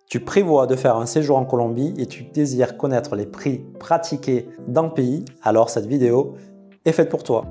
Tu prévois de faire un séjour en Colombie et tu désires connaître les prix pratiqués dans le pays, alors cette vidéo est faite pour toi.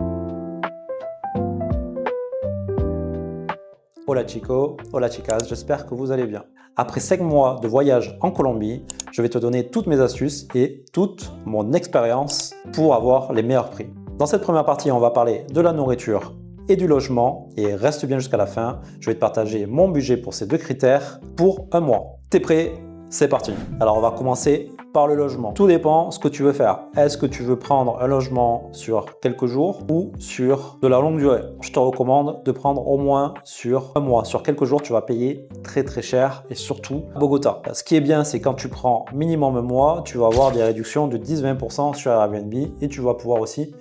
Hola chicos, hola chicas, j'espère que vous allez bien. Après 5 mois de voyage en Colombie, je vais te donner toutes mes astuces et toute mon expérience pour avoir les meilleurs prix. Dans cette première partie, on va parler de la nourriture et du logement et reste bien jusqu'à la fin. Je vais te partager mon budget pour ces deux critères pour un mois. T'es prêt? C'est parti. Alors on va commencer par le logement. Tout dépend ce que tu veux faire. Est-ce que tu veux prendre un logement sur quelques jours ou sur de la longue durée? Je te recommande de prendre au moins sur un mois. Sur quelques jours, tu vas payer très cher et surtout à Bogota. Ce qui est bien, c'est quand tu prends minimum un mois, tu vas avoir des réductions de 10-20% sur Airbnb et tu vas pouvoir aussi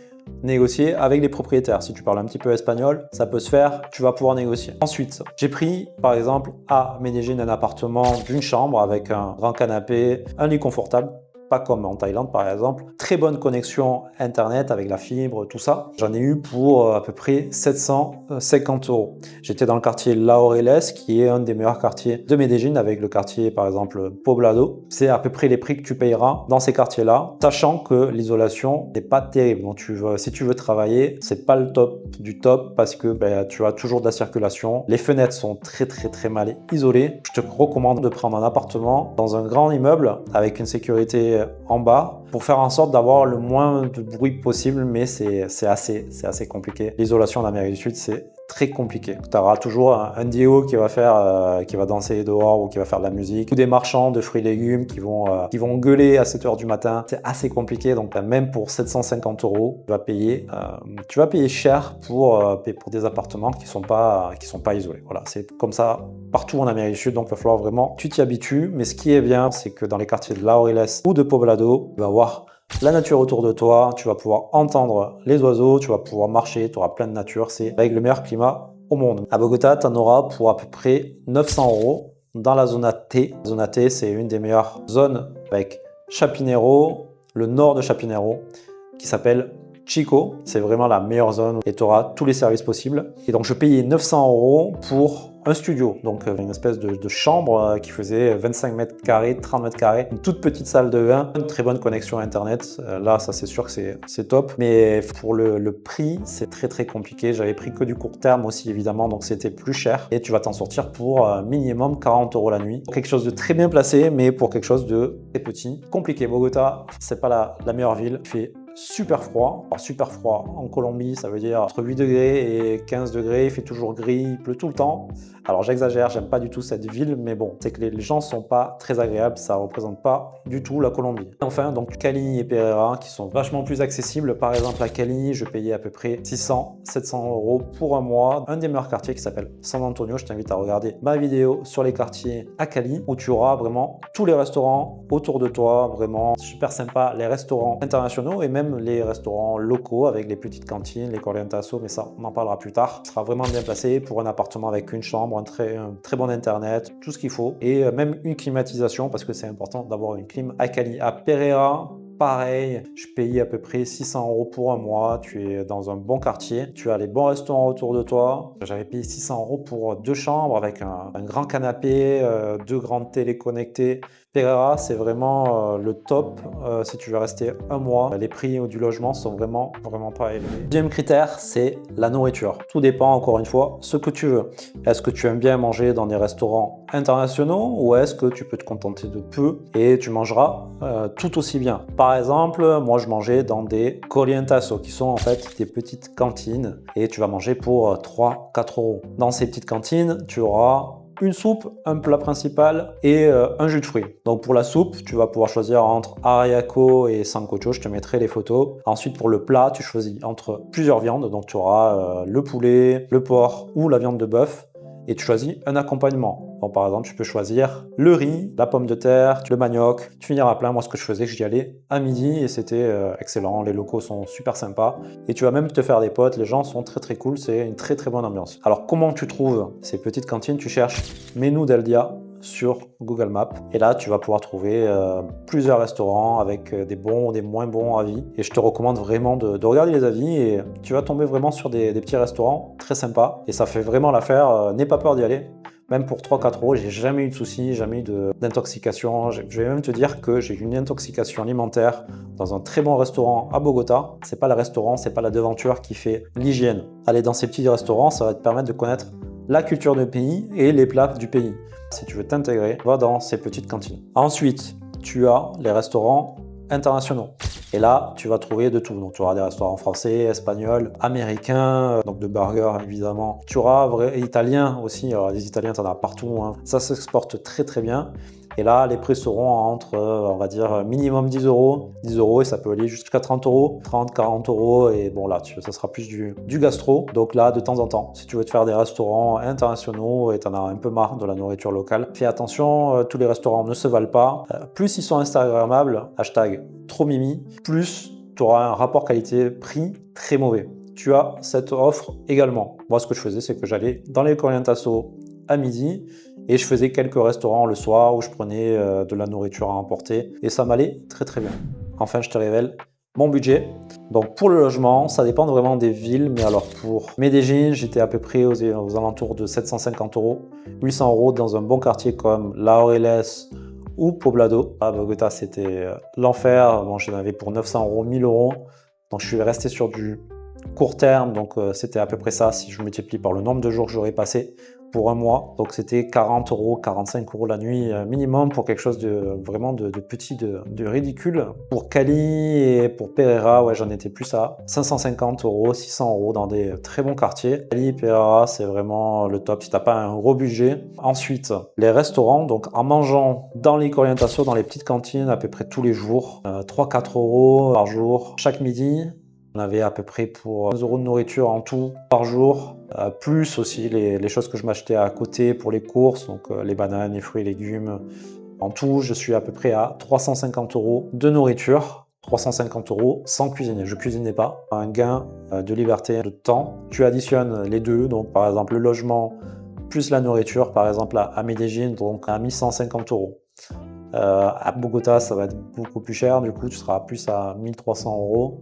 négocier avec les propriétaires. Si tu parles un petit peu espagnol, ça peut se faire, tu vas pouvoir négocier. Ensuite, j'ai pris par exemple à Medellín un appartement d'une chambre avec un grand canapé, un lit confortable, pas comme en Thaïlande par exemple. Très bonne connexion internet avec la fibre, tout ça. J'en ai eu pour à peu près 750 €. J'étais dans le quartier Laureles, qui est un des meilleurs quartiers de Medellín, avec le quartier par exemple Poblado. C'est à peu près les prix que tu payeras dans ces quartiers-là, sachant que l'isolation n'est pas terrible. Donc si tu veux travailler, c'est pas le top du top parce que tu as toujours de la circulation. Les fenêtres sont très mal isolées. Je te recommande de prendre un appartement dans un grand immeuble avec une sécurité en bas pour faire en sorte d'avoir le moins de bruit possible, mais c'est assez compliqué. L'isolation en Amérique du Sud, c'est très compliqué. Tu auras toujours un Diego qui va danser dehors ou qui va faire de la musique, ou des marchands de fruits et légumes qui vont gueuler à 7 h du matin. C'est assez compliqué, donc même pour 750 €, tu vas payer cher pour des appartements qui sont pas isolés. Voilà, c'est comme ça partout en Amérique du Sud, donc il va falloir vraiment que tu t'y habitues. Mais ce qui est bien, c'est que dans les quartiers de Laureles ou de Poblado, tu vas avoir la nature autour de toi, tu vas pouvoir entendre les oiseaux, tu vas pouvoir marcher, tu auras plein de nature. C'est avec le meilleur climat au monde. À Bogota, tu en auras pour à peu près 900 € dans la zona T. La zona T, c'est une des meilleures zones avec Chapinero, le nord de Chapinero, qui s'appelle Chico. C'est vraiment la meilleure zone et tu auras tous les services possibles. Et donc, je payais 900 € pour un studio, donc une espèce de chambre qui faisait 25 mètres carrés, 30 mètres carrés, une toute petite salle de bain, une très bonne connexion internet. Là, ça c'est sûr que c'est top, mais pour le prix, c'est très compliqué. J'avais pris que du court terme aussi évidemment, donc c'était plus cher et tu vas t'en sortir pour minimum 40 € la nuit. Pour quelque chose de très bien placé, mais pour quelque chose de très petit. Compliqué. Bogota, c'est pas la meilleure ville. Il fait super froid. Alors, super froid en Colombie, ça veut dire entre 8 degrés et 15 degrés, il fait toujours gris, il pleut tout le temps. Alors j'exagère, j'aime pas du tout cette ville, mais bon, c'est que les gens sont pas très agréables, ça représente pas du tout la Colombie. Enfin, donc Cali et Pereira qui sont vachement plus accessibles. Par exemple à Cali, je payais à peu près 600-700 € pour un mois. Un des meilleurs quartiers qui s'appelle San Antonio, je t'invite à regarder ma vidéo sur les quartiers à Cali, où tu auras vraiment tous les restaurants autour de toi, vraiment super sympa, les restaurants internationaux et même les restaurants locaux avec les petites cantines, les corrientazo, mais ça on en parlera plus tard. Ce sera vraiment bien placé pour un appartement avec une chambre, un très bon internet, tout ce qu'il faut et même une climatisation parce que c'est important d'avoir une clim à Cali. À Pereira, pareil, je payais à peu près 600 € pour un mois. Tu es dans un bon quartier, tu as les bons restaurants autour de toi. J'avais payé 600 € pour 2 chambres avec un grand canapé, 2 grandes télé connectées. Pereira, c'est vraiment le top si tu veux rester un mois. Les prix du logement sont vraiment pas élevés. Deuxième critère, c'est la nourriture. Tout dépend encore une fois ce que tu veux. Est-ce que tu aimes bien manger dans des restaurants internationaux ou est-ce que tu peux te contenter de peu et tu mangeras tout aussi bien? Par exemple, moi je mangeais dans des corrientazo qui sont en fait des petites cantines et tu vas manger pour 3-4 €. Dans ces petites cantines, tu auras une soupe, un plat principal et un jus de fruits. Donc pour la soupe, tu vas pouvoir choisir entre haricots et sancocho, je te mettrai les photos. Ensuite pour le plat, tu choisis entre plusieurs viandes, donc tu auras le poulet, le porc ou la viande de bœuf et tu choisis un accompagnement. Donc, par exemple, tu peux choisir le riz, la pomme de terre, le manioc. Tu finiras plein. Moi, ce que je faisais, j'y allais à midi et c'était excellent. Les locaux sont super sympas et tu vas même te faire des potes. Les gens sont très cool. C'est une très bonne ambiance. Alors, comment tu trouves ces petites cantines? Tu cherches Menú del Día sur Google Maps et là tu vas pouvoir trouver plusieurs restaurants avec des bons ou des moins bons avis et je te recommande vraiment de regarder les avis et tu vas tomber vraiment sur des petits restaurants très sympas et ça fait vraiment l'affaire. N'aie pas peur d'y aller Même pour 3-4 euros, j'ai jamais eu de soucis, jamais eu d'intoxication. Je vais même te dire que j'ai eu une intoxication alimentaire dans un très bon restaurant à Bogota. C'est pas le restaurant, c'est pas la devanture qui fait l'hygiène. Aller dans ces petits restaurants, ça va te permettre de connaître la culture du pays et les plats du pays. Si tu veux t'intégrer, va dans ces petites cantines. Ensuite, tu as les restaurants internationaux. Et là, tu vas trouver de tout. Donc, tu auras des restaurants français, espagnols, américains, donc de burgers évidemment. Tu auras italiens aussi. Alors, les Italiens, tu en as partout, hein. Ça s'exporte très très bien. Et là, les prix seront entre, on va dire, minimum 10 euros. 10 euros et ça peut aller jusqu'à 30 euros, 30, 40 euros. Et bon, là, ça sera plus du gastro. Donc là, de temps en temps, si tu veux te faire des restaurants internationaux et tu en as un peu marre de la nourriture locale, fais attention, tous les restaurants ne se valent pas. Plus ils sont instagrammables, hashtag trop mimi, plus tu auras un rapport qualité-prix très mauvais. Tu as cette offre également. Moi, ce que je faisais, c'est que j'allais dans les Corrientes-Tasso à midi et je faisais quelques restaurants le soir où je prenais de la nourriture à emporter et ça m'allait très très bien. Enfin, je te révèle mon budget. Donc pour le logement, ça dépend vraiment des villes, mais alors pour Medellín, j'étais à peu près aux alentours de 750 euros, 800 euros dans un bon quartier comme Laureles ou Poblado. À Bogota, c'était l'enfer. Bon, j'en avais pour 900 euros, 1000 euros. Donc je suis resté sur du court terme, donc c'était à peu près ça si je multiplie par le nombre de jours que j'aurais passé pour un mois. Donc c'était 40 euros, 45 euros la nuit minimum pour quelque chose de vraiment de petit, de ridicule. Pour Cali et pour Pereira, ouais, j'en étais plus à 550 euros, 600 euros dans des très bons quartiers. Cali, Pereira, c'est vraiment le top si t'as pas un gros budget. Ensuite, les restaurants, donc en mangeant dans les Corrientes-Tasso, dans les petites cantines à peu près tous les jours, 3-4 euros par jour chaque midi. On avait à peu près pour 2 euros de nourriture en tout par jour, plus aussi les choses que je m'achetais à côté pour les courses, donc les bananes, les fruits et légumes. En tout, je suis à peu près à 350 euros de nourriture, 350 euros sans cuisiner. Je ne cuisinais pas. Un gain de liberté, de temps. Tu additionnes les deux, donc par exemple le logement plus la nourriture, par exemple à Medellín, donc à 1150 euros. À Bogota, ça va être beaucoup plus cher, du coup tu seras plus à 1300 euros.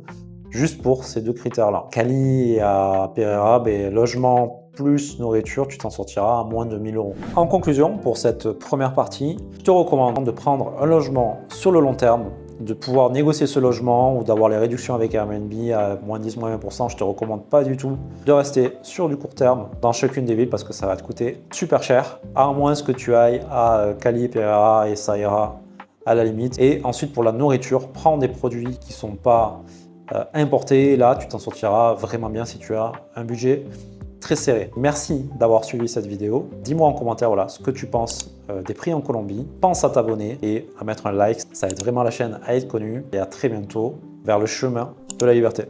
Juste pour ces deux critères-là. Cali et à Pereira, logement plus nourriture, tu t'en sortiras à moins de 1000 euros. En conclusion, pour cette première partie, je te recommande de prendre un logement sur le long terme, de pouvoir négocier ce logement ou d'avoir les réductions avec Airbnb à moins 10, moins 20%. Je te recommande pas du tout de rester sur du court terme dans chacune des villes parce que ça va te coûter super cher, à moins que tu ailles à Cali, Pereira et ça ira à la limite. Et ensuite, pour la nourriture, prends des produits qui sont pas importé, là tu t'en sortiras vraiment bien si tu as un budget très serré. Merci d'avoir suivi cette vidéo. Dis-moi en commentaire voilà, ce que tu penses des prix en Colombie. Pense à t'abonner et à mettre un like, ça aide vraiment la chaîne à être connue. Et à très bientôt vers le chemin de la liberté.